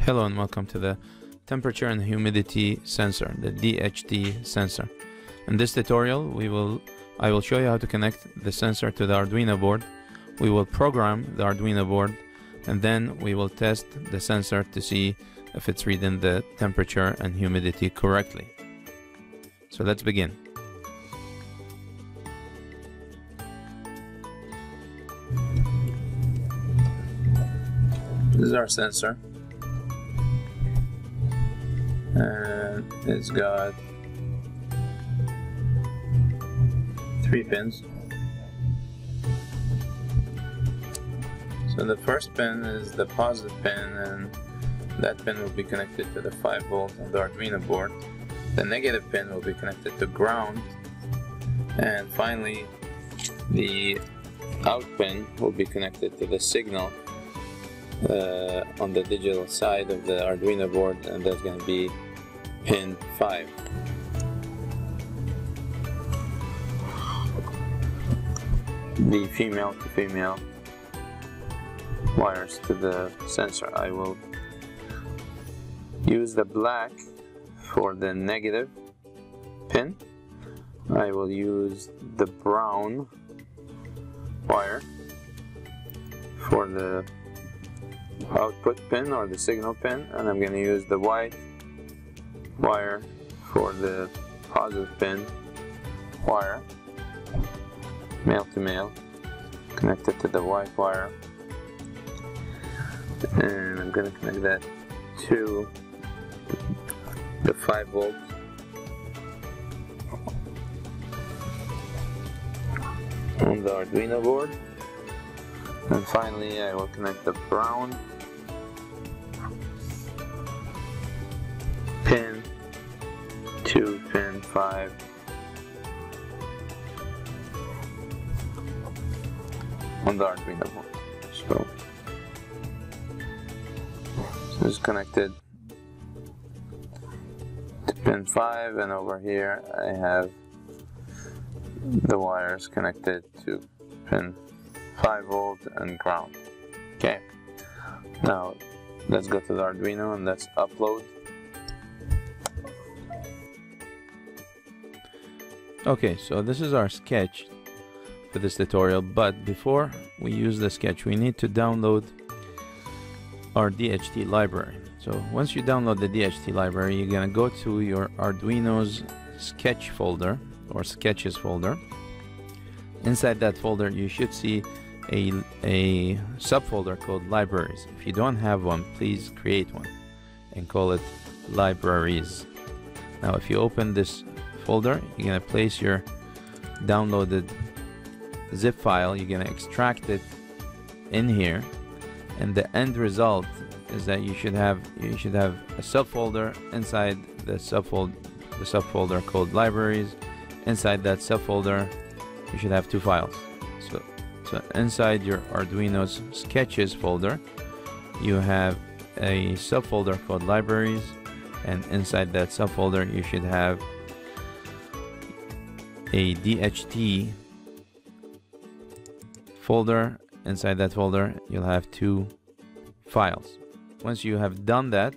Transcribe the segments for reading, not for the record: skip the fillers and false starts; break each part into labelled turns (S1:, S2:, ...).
S1: Hello and welcome to the temperature and humidity sensor, the DHT sensor. In this tutorial, I will show you how to connect the sensor to the Arduino board. We will program the Arduino board, and then we will test the sensor to see if it's reading the temperature and humidity correctly. So let's begin. This is our sensor, and it's got 3 pins. So the first pin is the positive pin, and that pin will be connected to the 5 volt on the Arduino board. The negative pin will be connected to ground, and finally the out pin will be connected to the signal on the digital side of the Arduino board, and that's going to be pin 5. The female to female wires to the sensor. I will use the black for the negative pin. I will use the brown wire for the output pin or the signal pin, and I'm going to use the white wire for the positive pin wire, male to male, connected to the white wire, and I'm going to connect that to the 5 volt on the Arduino board. And finally I will connect the brown pin to pin 5 on the Arduino board. So this is connected to pin 5, and over here I have the wires connected to pin 5 volt and ground. Okay, now let's go to the Arduino and let's upload. Okay, so this is our sketch for this tutorial, but before we use the sketch we need to download our DHT library. So once you download the DHT library, you're gonna go to your Arduino's sketch folder or sketches folder. Inside that folder you should see a subfolder called libraries. If you don't have one, please create one and call it libraries. Now if you open this folder, you're gonna place your downloaded zip file. You're gonna extract it in here, and the end result is that you should have a subfolder inside the subfolder called libraries. Inside that subfolder you should have 2 files. So inside your Arduino's sketches folder you have a subfolder called libraries, and inside that subfolder you should have a DHT folder. Inside that folder you'll have 2 files. Once you have done that,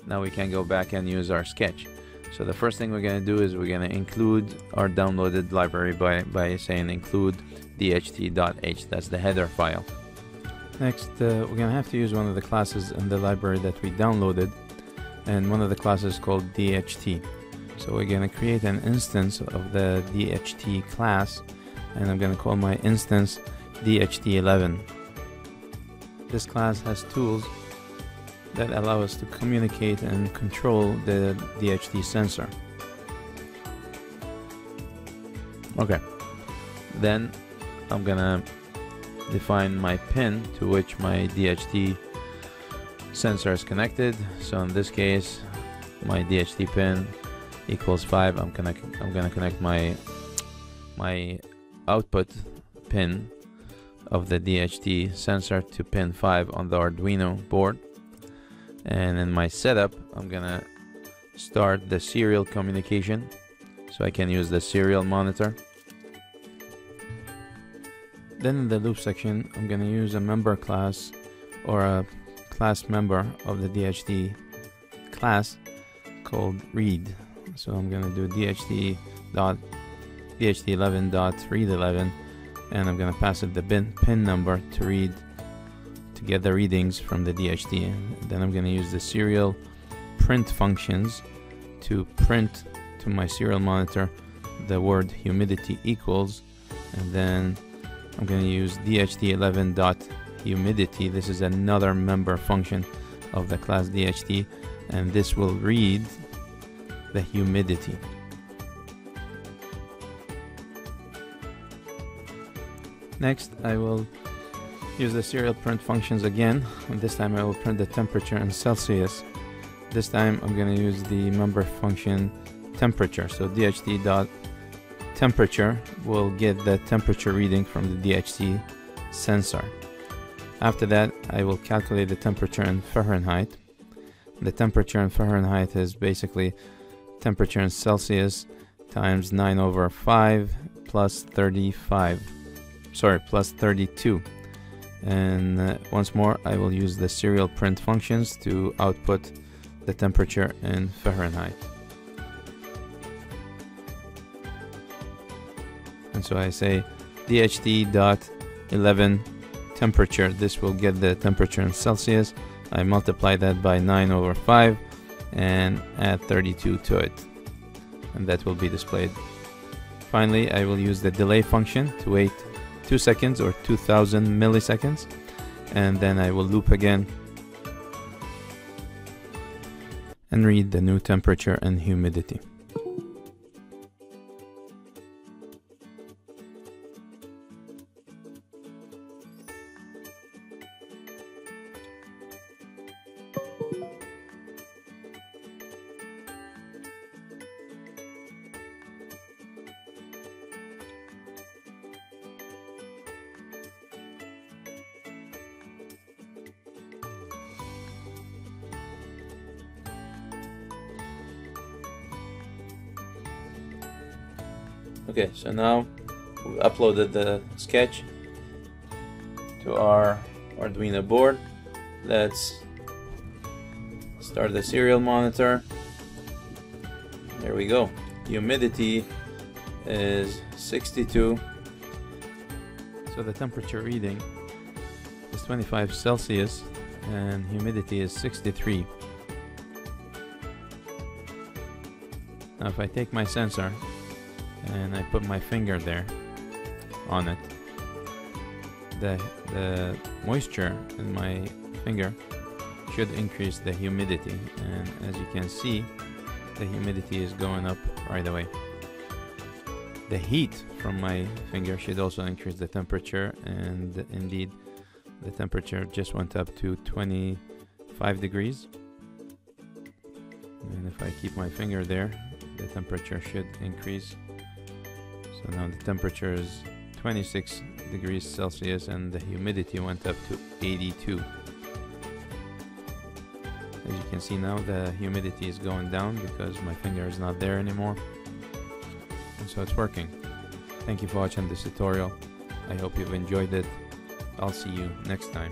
S1: now we can go back and use our sketch. So the first thing we're going to do is we're going to include our downloaded library by saying include dht.h. that's the header file. Next we're going to have to use one of the classes in the library that we downloaded, and one of the classes is called DHT. So we're going to create an instance of the DHT class, and I'm going to call my instance DHT11. This class has tools that allow us to communicate and control the DHT sensor. Okay, then I'm gonna define my pin to which my DHT sensor is connected. So in this case my DHT pin equals 5. I'm gonna connect my output pin of the DHT sensor to pin 5 on the Arduino board, and in my setup I'm gonna start the serial communication, so I can use the serial monitor. Then in the loop section I'm gonna use a member class or a class member of the DHT class called read. So I'm going to do DHT11.read11, and I'm going to pass it the pin number to read, to get the readings from the DHT. And then I'm going to use the serial print functions to print to my serial monitor the word humidity equals, and then I'm going to use DHT11.humidity. This is another member function of the class DHT, and this will read the humidity. Next, I will use the serial print functions again, and this time I will print the temperature in Celsius. This time I'm going to use the member function temperature. So DHT.temperature will get the temperature reading from the DHT sensor. After that, I will calculate the temperature in Fahrenheit. The temperature in Fahrenheit is basically temperature in Celsius times 9/5 plus 32. And once more, I will use the serial print functions to output the temperature in Fahrenheit. And so I say DHT.11 temperature. This will get the temperature in Celsius. I multiply that by 9/5 and add 32 to it, and that will be displayed. Finally, I will use the delay function to wait 2 seconds or 2000 milliseconds, and then I will loop again and read the new temperature and humidity. Okay, so now we've uploaded the sketch to our Arduino board. Let's start the serial monitor. There we go. Humidity is 62. So the temperature reading is 25 Celsius and humidity is 63. Now if I take my sensor and I put my finger there on it, the moisture in my finger should increase the humidity, and as you can see, the humidity is going up right away. The heat from my finger should also increase the temperature, and indeed the temperature just went up to 25 degrees. And if I keep my finger there, the temperature should increase. So now the temperature is 26 degrees Celsius and the humidity went up to 82. As you can see now, the humidity is going down because my finger is not there anymore. And so it's working. Thank you for watching this tutorial. I hope you've enjoyed it. I'll see you next time.